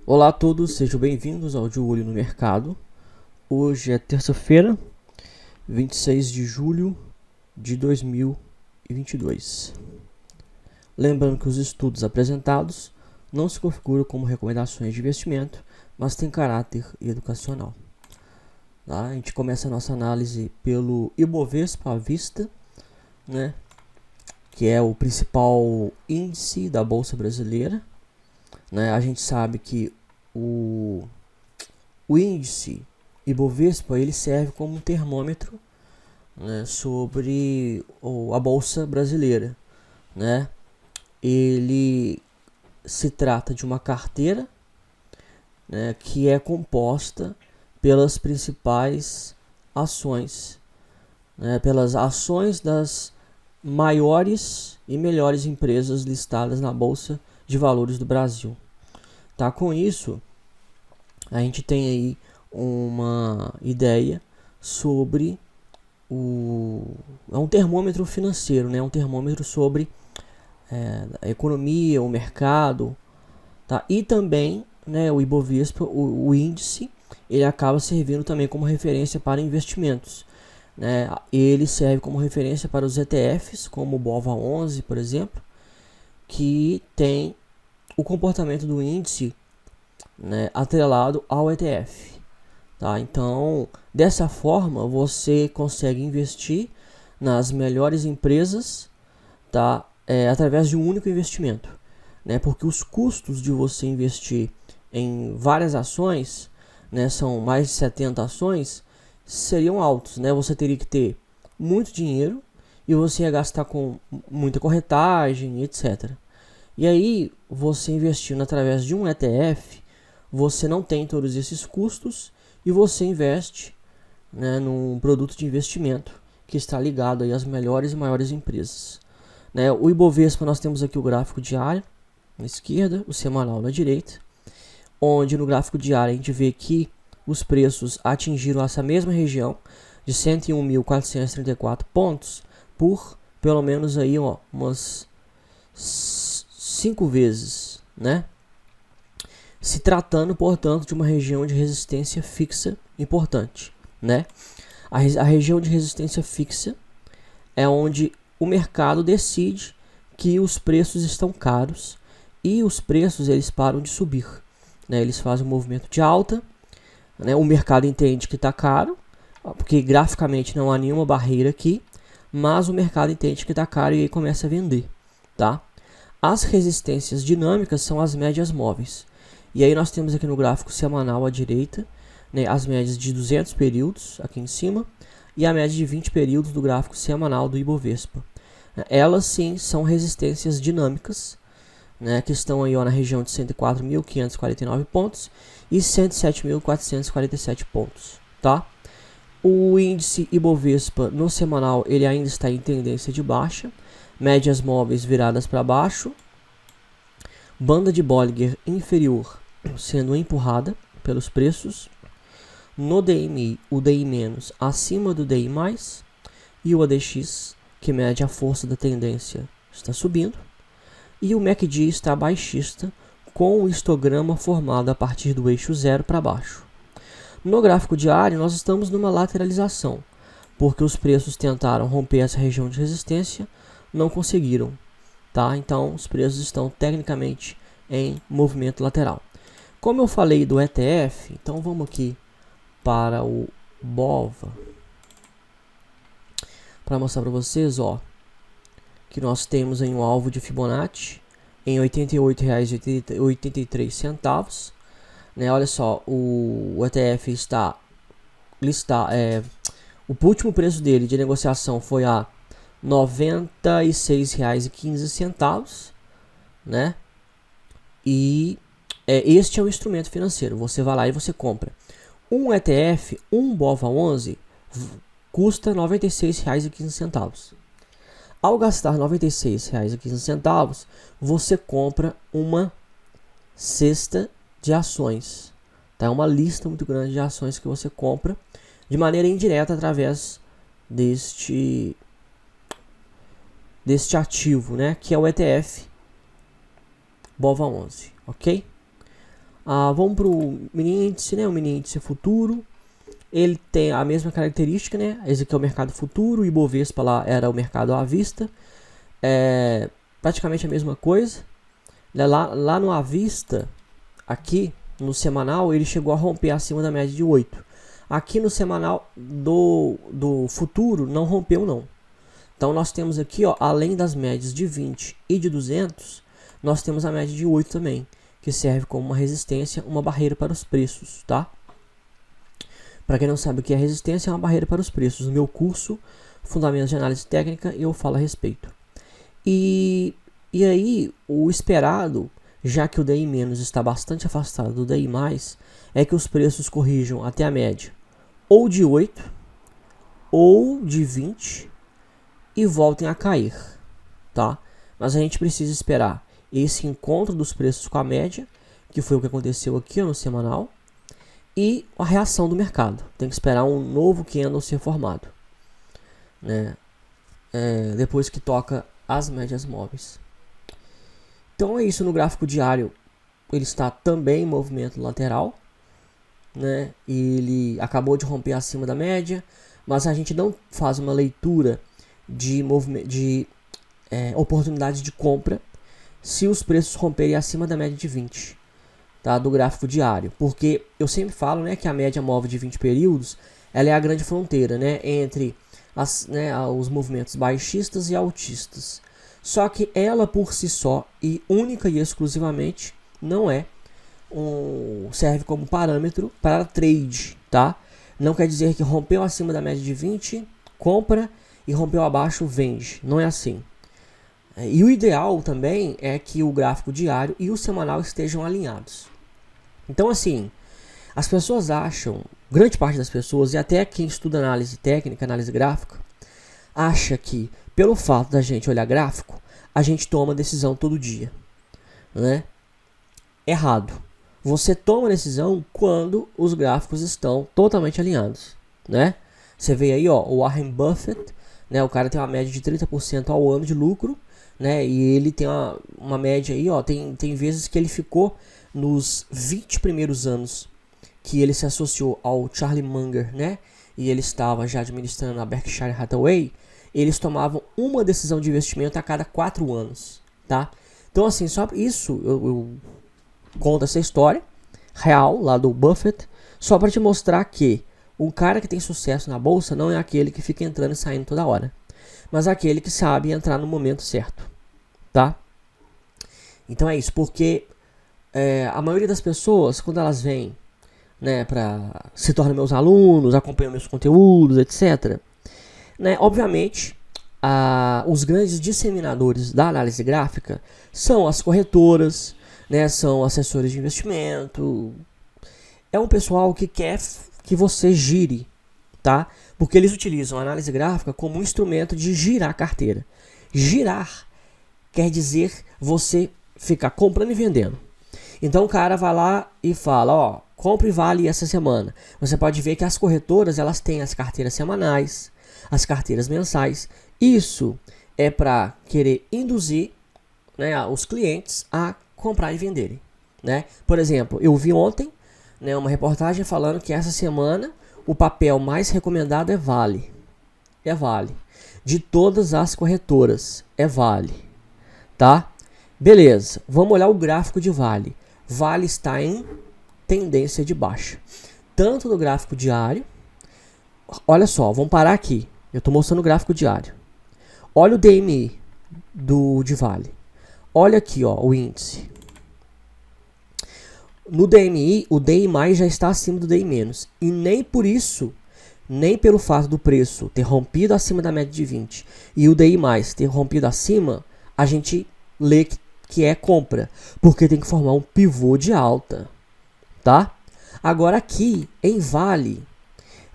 Olá a todos, sejam bem-vindos ao De Olho no Mercado. Hoje é terça-feira, 26 de julho de 2022. Lembrando que os estudos apresentados não se configuram como recomendações de investimento, mas têm caráter educacional. Tá? A gente começa a nossa análise pelo Ibovespa à vista, né? Que é o principal índice da Bolsa Brasileira. Né? A gente sabe que o índice Ibovespa ele serve como um termômetro, né, sobre a Bolsa Brasileira. Né? Ele se trata de uma carteira, né, que é composta pelas principais ações, né, pelas ações das maiores e melhores empresas listadas na Bolsa de Valores do Brasil. Tá? Com isso, a gente tem aí uma ideia sobre é um termômetro financeiro, né? Um termômetro sobre a economia, o mercado, tá? E também, né, o Ibovespa, o índice, ele acaba servindo também como referência para investimentos. Né? Ele serve como referência para os ETFs, como o BOVA11, por exemplo, que tem o comportamento do índice, né, atrelado ao ETF. Tá? Então, dessa forma, você consegue investir nas melhores empresas, tá? Através de um único investimento. Né? Porque os custos de você investir em várias ações, né, são mais de 70 ações, seriam altos. Né? Você teria que ter muito dinheiro e você ia gastar com muita corretagem, etc. E aí, você investindo através de um ETF, você não tem todos esses custos e você investe, né, num produto de investimento que está ligado aí às melhores e maiores empresas. Né? O Ibovespa, nós temos aqui o gráfico diário na esquerda, o semanal na direita, onde no gráfico diário a gente vê que os preços atingiram essa mesma região de 101.434 pontos por pelo menos aí, ó, umas 5 vezes, né? Se tratando, portanto, de uma região de resistência fixa importante, né? A região de resistência fixa é onde o mercado decide que os preços estão caros e os preços eles param de subir, né? Eles fazem um movimento de alta, né? O mercado entende que está caro, porque graficamente não há nenhuma barreira aqui, mas o mercado entende que está caro e aí começa a vender, tá? As resistências dinâmicas são as médias móveis. E aí nós temos aqui no gráfico semanal à direita, né, as médias de 200 períodos aqui em cima e a média de 20 períodos do gráfico semanal do Ibovespa. Elas sim são resistências dinâmicas, né, que estão aí, ó, na região de 104.549 pontos e 107.447 pontos. Tá? O índice Ibovespa no semanal ele ainda está em tendência de baixa, médias móveis viradas para baixo, banda de Bollinger inferior sendo empurrada pelos preços. No DMI, o DI- acima do DI+, e o ADX, que mede a força da tendência, está subindo. E o MACD está baixista, com o histograma formado a partir do eixo 0 para baixo. No gráfico diário, nós estamos numa lateralização, porque os preços tentaram romper essa região de resistência, não conseguiram. Tá? Então, os preços estão tecnicamente em movimento lateral. Como eu falei do ETF, então vamos aqui para o BOVA para mostrar para vocês, ó, que nós temos aí um alvo de Fibonacci em R$ 88,83. Né? Olha só, o ETF está o último preço dele de negociação foi a R$ 96,15, né? E este é um instrumento financeiro. Você vai lá e você compra um ETF, um BOVA11 custa R$ 96,15. Ao gastar R$ 96,15, você compra uma cesta de ações. Tá? É uma lista muito grande de ações que você compra de maneira indireta através deste ativo, né? Que é o ETF BOVA11, ok? Vamos para o mini índice, né? O mini índice futuro. Ele tem a mesma característica, né? Esse aqui é o mercado futuro, o Ibovespa lá era o mercado à vista. É praticamente a mesma coisa. Lá no à vista, aqui no semanal, ele chegou a romper acima da média de 8. Aqui no semanal do futuro, não rompeu não. Então nós temos aqui, ó, além das médias de 20 e de 200, nós temos a média de 8 também, que serve como uma resistência, uma barreira para os preços, tá? Para quem não sabe o que é resistência, é uma barreira para os preços. No meu curso, Fundamentos de Análise Técnica, eu falo a respeito. E aí, o esperado, já que o DI- está bastante afastado do DI+, é que os preços corrijam até a média ou de 8 ou de 20 e voltem a cair, tá? Mas a gente precisa esperar esse encontro dos preços com a média, que foi o que aconteceu aqui no semanal, e a reação do mercado. Tem que esperar um novo candle ser formado, né? Depois que toca as médias móveis. Então é isso. No gráfico diário, ele está também em movimento lateral, né? Ele acabou de romper acima da média, mas a gente não faz uma leitura de oportunidade de compra se os preços romperem acima da média de 20, tá? Do gráfico diário, porque eu sempre falo, né, que a média móvel de 20 períodos ela é a grande fronteira, né, entre os movimentos baixistas e altistas. Só que ela por si só e única e exclusivamente não serve como parâmetro para trade, tá? Não quer dizer que rompeu acima da média de 20, compra, e rompeu abaixo, vende. Não é assim. E o ideal também é que o gráfico diário e o semanal estejam alinhados. Então, assim, as pessoas acham, grande parte das pessoas, e até quem estuda análise técnica, análise gráfica, acha que pelo fato da gente olhar gráfico, a gente toma decisão todo dia, né? Errado. Você toma decisão quando os gráficos estão totalmente alinhados, né? Você vê aí, ó, o Warren Buffett, né? O cara tem uma média de 30% ao ano de lucro, né? E ele tem uma média aí, ó, tem vezes que ele ficou nos 20 primeiros anos que ele se associou ao Charlie Munger, né? E ele estava já administrando a Berkshire Hathaway. Eles tomavam uma decisão de investimento a cada 4 anos, tá? Então, assim, só isso eu conto essa história real lá do Buffett, só para te mostrar que o cara que tem sucesso na bolsa não é aquele que fica entrando e saindo toda hora, mas aquele que sabe entrar no momento certo, tá? Então é isso, porque a maioria das pessoas, quando elas vêm, né, se tornam meus alunos, acompanham meus conteúdos, etc., né, obviamente, os grandes disseminadores da análise gráfica são as corretoras, né, são assessores de investimento. É um pessoal que quer que você gire, tá? Porque eles utilizam a análise gráfica como um instrumento de girar a carteira. Girar quer dizer você ficar comprando e vendendo. Então o cara vai lá e fala, ó, compre Vale essa semana. Você pode ver que as corretoras, elas têm as carteiras semanais, as carteiras mensais. Isso é para querer induzir, né, os clientes a comprar e venderem, né? Por exemplo, eu vi ontem, né, uma reportagem falando que essa semana o papel mais recomendado é Vale. É Vale. De todas as corretoras, é Vale, tá? Beleza, vamos olhar o gráfico de Vale. Vale está em tendência de baixa, tanto no gráfico diário. Olha só, vamos parar aqui. Eu estou mostrando o gráfico diário. Olha o DMI de Vale. Olha aqui, ó, o índice. No DMI, o DI+ já está acima do DI-. E nem por isso, nem pelo fato do preço ter rompido acima da média de 20 e o DI+ ter rompido acima, a gente lê que é compra. Porque tem que formar um pivô de alta, tá? Agora aqui, em Vale,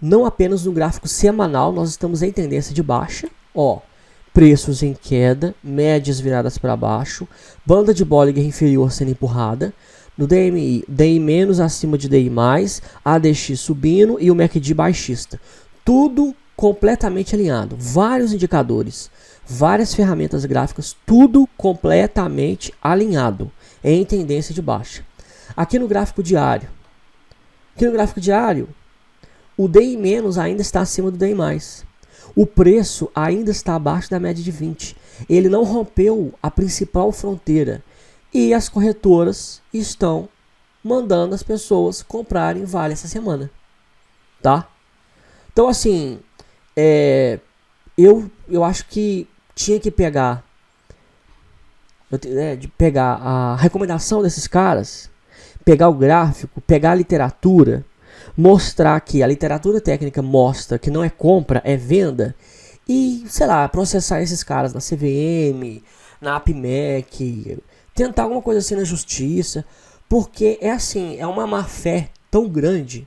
não apenas no gráfico semanal, nós estamos em tendência de baixa, ó. Preços em queda, médias viradas para baixo, banda de Bollinger inferior sendo empurrada. No DMI, DI- acima de DI+, ADX subindo e o MACD baixista. Tudo completamente alinhado. Vários indicadores, várias ferramentas gráficas, tudo completamente alinhado em tendência de baixa. Aqui no gráfico diário, o DI- ainda está acima do DI+. O preço ainda está abaixo da média de 20. Ele não rompeu a principal fronteira. E as corretoras estão mandando as pessoas comprarem Vale essa semana. Tá? Então, assim, eu acho que tinha que pegar a recomendação desses caras, pegar o gráfico, pegar a literatura, mostrar que a literatura técnica mostra que não é compra, é venda, e, sei lá, processar esses caras na CVM, na APMEC, tentar alguma coisa assim na justiça, porque é assim, é uma má fé tão grande,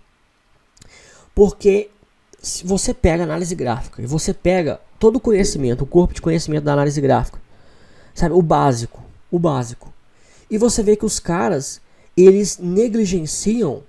porque se você pega a análise gráfica e você pega todo o conhecimento, o corpo de conhecimento da análise gráfica, sabe, o básico, e você vê que os caras, eles negligenciam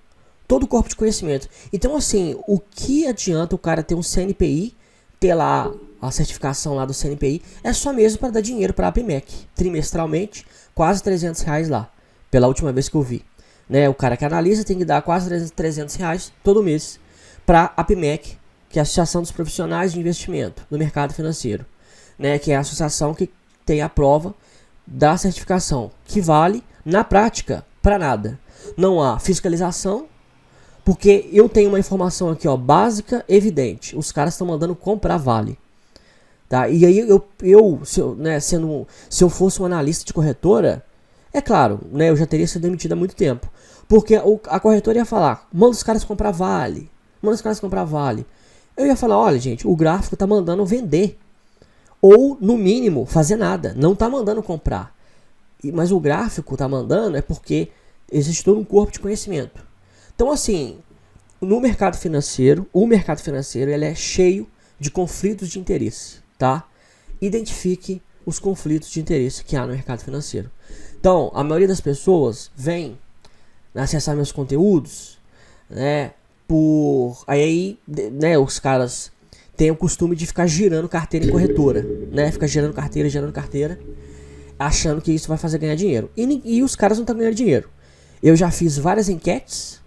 todo o corpo de conhecimento. Então, assim, o que adianta o cara ter um CNPI, ter lá a certificação lá do CNPI, é só mesmo para dar dinheiro para a APMEC, trimestralmente, quase R$300 lá, pela última vez que eu vi. Né, o cara que analisa tem que dar quase R$300 todo mês para a APMEC, que é a Associação dos Profissionais de Investimento do Mercado Financeiro, né, que é a associação que tem a prova da certificação, que vale, na prática, para nada. Não há fiscalização, porque eu tenho uma informação aqui, ó, básica, evidente. Os caras estão mandando comprar Vale. Tá? E aí, se eu fosse um analista de corretora, é claro, né, eu já teria sido demitido há muito tempo. Porque a corretora ia falar, manda os caras comprar Vale. Eu ia falar, olha, gente, o gráfico está mandando vender. Ou, no mínimo, fazer nada. Não está mandando comprar. Mas o gráfico está mandando é porque existe todo um corpo de conhecimento. Então, assim, no mercado financeiro, o mercado financeiro ele é cheio de conflitos de interesse, tá? Identifique os conflitos de interesse que há no mercado financeiro. Então, a maioria das pessoas vem acessar meus conteúdos, né? Né, os caras têm o costume de ficar girando carteira em corretora, né? Fica girando carteira, achando que isso vai fazer ganhar dinheiro. E os caras não estão ganhando dinheiro. Eu já fiz várias enquetes.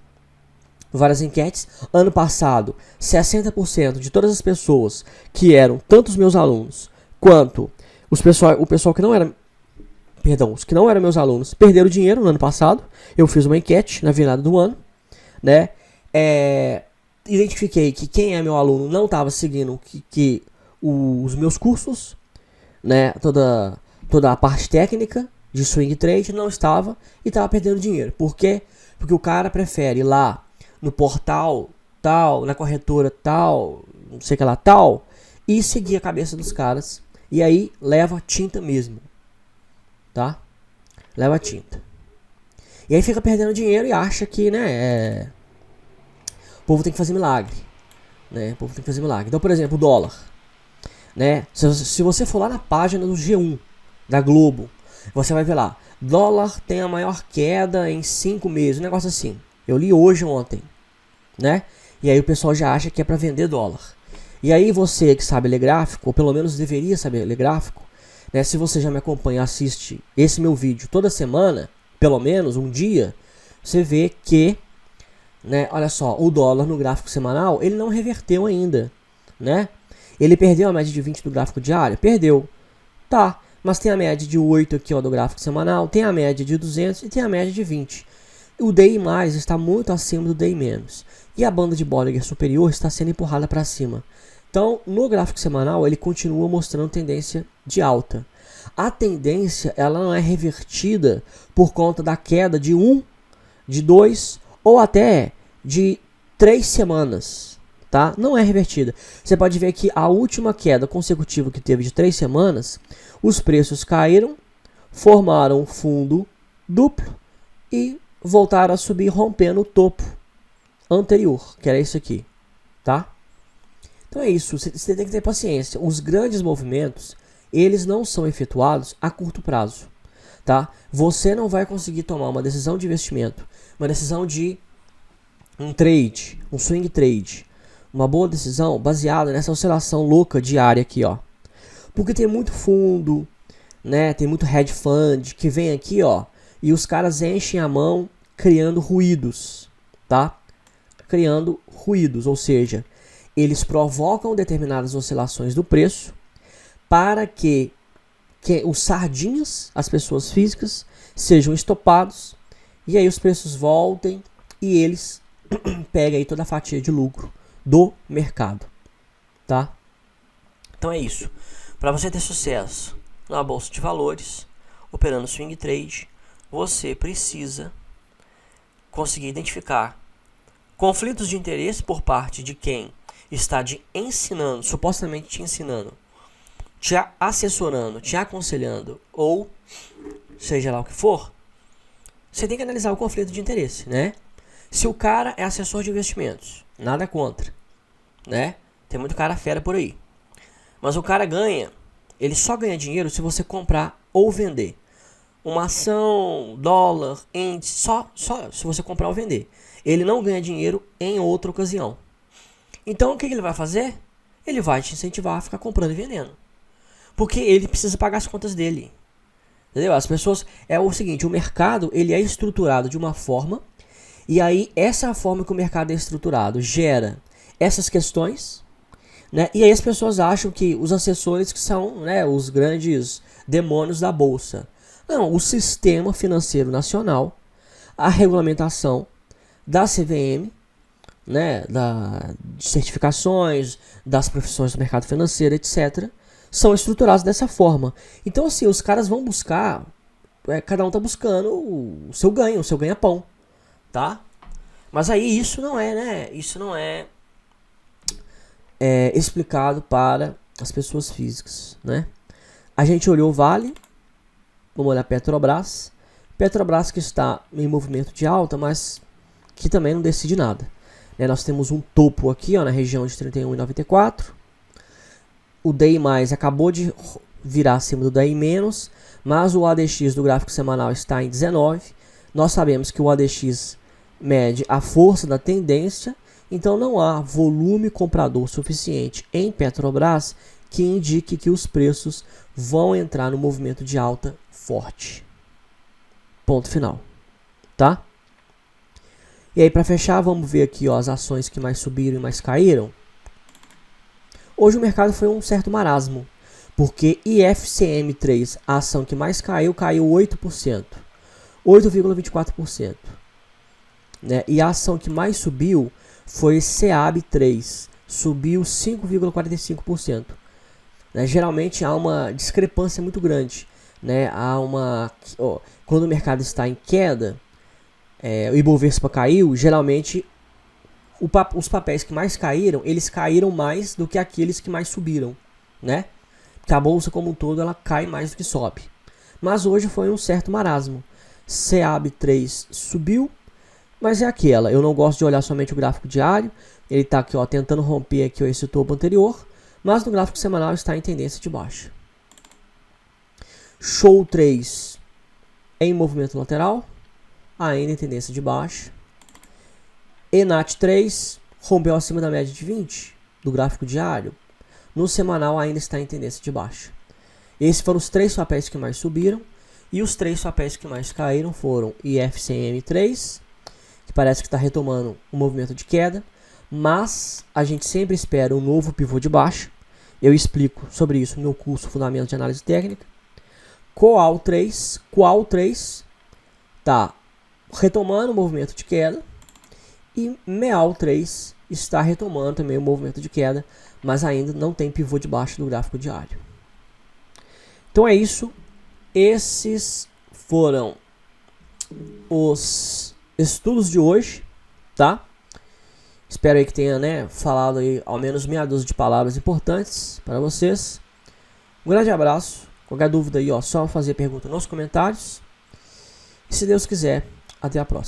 Ano passado, 60% de todas as pessoas que eram tanto os meus alunos quanto o pessoal que não era, os que não eram meus alunos, perderam dinheiro no ano passado. Eu fiz uma enquete na virada do ano, né? Identifiquei que quem é meu aluno não estava seguindo os meus cursos, né? Toda a parte técnica de swing trade não estava e estava perdendo dinheiro. Por quê? Porque o cara prefere ir lá no portal tal, na corretora tal, não sei o que lá tal, e seguir a cabeça dos caras. E aí leva tinta mesmo, tá? Leva tinta. E aí fica perdendo dinheiro e acha que, né, o povo tem que fazer milagre, né? Então, por exemplo, o dólar, né? Se você for lá na página do G1 da Globo, você vai ver lá, dólar tem a maior queda em 5 meses, um negócio assim. Eu li hoje ou ontem, né? E aí o pessoal já acha que é para vender dólar. E aí você que sabe ler gráfico, ou pelo menos deveria saber ler gráfico, né? Se você já me acompanha, assiste esse meu vídeo toda semana, pelo menos um dia, você vê que, né, olha só, o dólar no gráfico semanal, ele não reverteu ainda, né? Ele perdeu a média de 20 do gráfico diário? Perdeu. Tá, mas tem a média de 8 aqui, ó, do gráfico semanal, tem a média de 200 e tem a média de 20. O DI+ está muito acima do DI-. E a banda de Bollinger superior está sendo empurrada para cima. Então, no gráfico semanal, ele continua mostrando tendência de alta. A tendência, ela não é revertida por conta da queda de 1, de 2 ou até de 3 semanas. Tá? Não é revertida. Você pode ver que a última queda consecutiva que teve de 3 semanas, os preços caíram, formaram um fundo duplo e voltaram a subir rompendo o topo anterior, que era isso aqui, tá? Então é isso, você tem que ter paciência. Os grandes movimentos, eles não são efetuados a curto prazo, tá? Você não vai conseguir tomar uma decisão de investimento, uma decisão de um trade, um swing trade, uma boa decisão baseada nessa oscilação louca diária aqui, ó. Porque tem muito fundo, né? Tem muito hedge fund que vem aqui, ó, e os caras enchem a mão, criando ruídos, tá? Criando ruídos, ou seja, eles provocam determinadas oscilações do preço para que os sardinhas, as pessoas físicas, sejam estopados e aí os preços voltem e eles pegam aí toda a fatia de lucro do mercado, tá? Então é isso. Para você ter sucesso na bolsa de valores, operando swing trade, você precisa conseguir identificar conflitos de interesse por parte de quem está te ensinando, supostamente te ensinando, te assessorando, te aconselhando, ou seja lá o que for. Você tem que analisar o conflito de interesse, né? Se o cara é assessor de investimentos, nada contra, né? Tem muito cara fera por aí. Mas o cara ele só ganha dinheiro se você comprar ou vender. Uma ação, dólar, índice, só se você comprar ou vender. Ele não ganha dinheiro em outra ocasião. Então o que ele vai fazer? Ele vai te incentivar a ficar comprando e vendendo. Porque ele precisa pagar as contas dele. Entendeu? As pessoas... É o seguinte, o mercado ele é estruturado de uma forma, e aí essa forma que o mercado é estruturado gera essas questões, né? E aí as pessoas acham que os assessores que são, né, os grandes demônios da bolsa. Não, o sistema financeiro nacional, a regulamentação da CVM, né, de certificações, das profissões do mercado financeiro, etc., são estruturados dessa forma. Então, assim, os caras vão buscar, cada um tá buscando o seu ganha-pão, tá? Mas aí isso não é, né? Isso não é explicado para as pessoas físicas, né? A gente olhou o Vale, vamos olhar Petrobras. Petrobras que está em movimento de alta, mas que também não decide nada. Né? Nós temos um topo aqui, ó, na região de 31,94. O DI+, acabou de virar acima do DI-, mas o ADX do gráfico semanal está em 19. Nós sabemos que o ADX mede a força da tendência, então não há volume comprador suficiente em Petrobras que indique que os preços vão entrar no movimento de alta forte. Ponto final, tá? E aí, para fechar, vamos ver aqui, ó, as ações que mais subiram e mais caíram. Hoje o mercado foi um certo marasmo, porque IFCM3, a ação que mais caiu 8%, 8,24%. Né? E a ação que mais subiu foi SEAB3, subiu 5,45%. Né? Geralmente há uma discrepância muito grande. Né? Quando o mercado está em queda, o Ibovespa caiu, geralmente os papéis que mais caíram, eles caíram mais do que aqueles que mais subiram, né? Porque a bolsa como um todo, ela cai mais do que sobe. Mas hoje foi um certo marasmo. SEAB3 subiu, mas é aquela. Eu não gosto de olhar somente o gráfico diário. Ele está aqui, ó, tentando romper aqui esse topo anterior, mas no gráfico semanal está em tendência de baixa. Show 3 em movimento lateral, ainda em tendência de baixa. ENAT 3 rompeu acima da média de 20 do gráfico diário. No semanal ainda está em tendência de baixa. Esses foram os 3 papéis que mais subiram. E os 3 papéis que mais caíram foram IFCM3, que parece que está retomando um movimento de queda. Mas a gente sempre espera um novo pivô de baixa. Eu explico sobre isso no meu curso Fundamentos de Análise Técnica. Coal3 está retomando o movimento de queda. E MEAL3 está retomando também o movimento de queda, mas ainda não tem pivô de baixa do gráfico diário. Então é isso. Esses foram os estudos de hoje, tá? Espero aí que tenha, né, falado aí ao menos meia dúzia de palavras importantes para vocês. Um grande abraço. Qualquer dúvida aí, ó, só fazer pergunta nos comentários. E se Deus quiser, até a próxima.